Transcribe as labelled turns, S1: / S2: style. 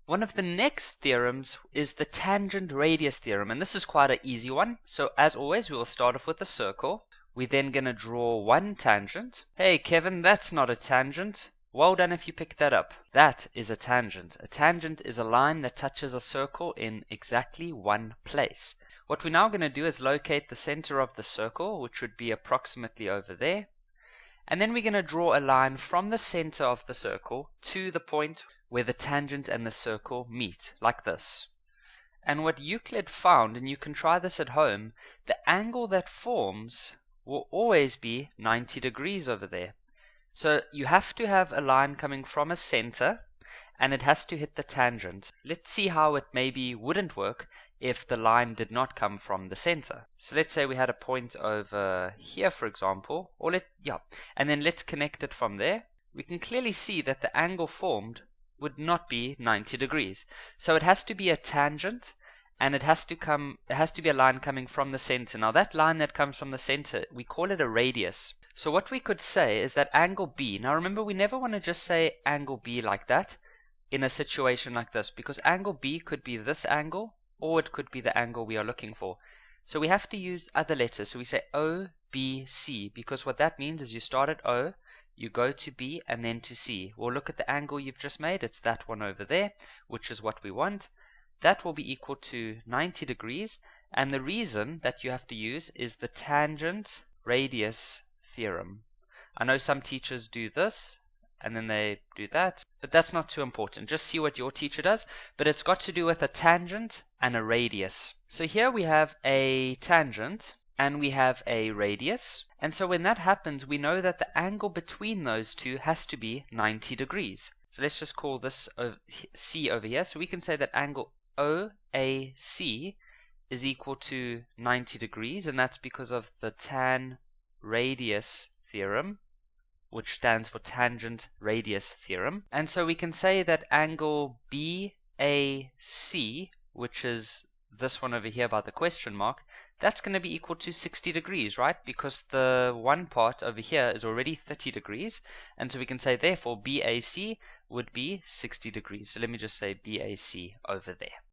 S1: One of the next theorems is the tangent radius theorem, and this is quite an easy one. So as always, we will start off with a circle. We're then going to draw one tangent. Hey Kevin, that's not a tangent. Well done if you picked that up. That is a tangent. A tangent is a line that touches a circle in exactly one place. What we're now going to do is locate the center of the circle, which would be approximately over there. And then we're going to draw a line from the center of the circle to the point where the tangent and the circle meet, like this. And what Euclid found, and you can try this at home, the angle that forms will always be 90 degrees over there. So you have to have a line coming from a center, and it has to hit the tangent. Let's see how it maybe wouldn't work if the line did not come from the center. So let's say we had a point over here, for example, and then let's connect it from there. We can clearly see that the angle formed would not be 90 degrees. So it has to be a tangent, and it has to be a line coming from the center. Now that line that comes from the center, we call it a radius. So what we could say is that angle B, now remember we never want to just say angle B like that in a situation like this, because angle B could be this angle, or it could be the angle we are looking for. So we have to use other letters. So we say O, B, C, because what that means is you start at O, you go to B, and then to C. We'll look at the angle you've just made. It's that one over there, which is what we want. That will be equal to 90 degrees, and the reason that you have to use is the tangent radius theorem. I know some teachers do this, and then they do that, but that's not too important. Just see what your teacher does, but it's got to do with a tangent and a radius. So here we have a tangent and we have a radius, and so when that happens, we know that the angle between those two has to be 90 degrees. So let's just call this C over here. So we can say that angle OAC is equal to 90 degrees, and that's because of the tan radius theorem, which stands for tangent radius theorem. And so we can say that angle BAC, which is this one over here by the question mark, that's going to be equal to 60 degrees, right? Because the one part over here is already 30 degrees, and so we can say therefore BAC would be 60 degrees. So let me just say BAC over there.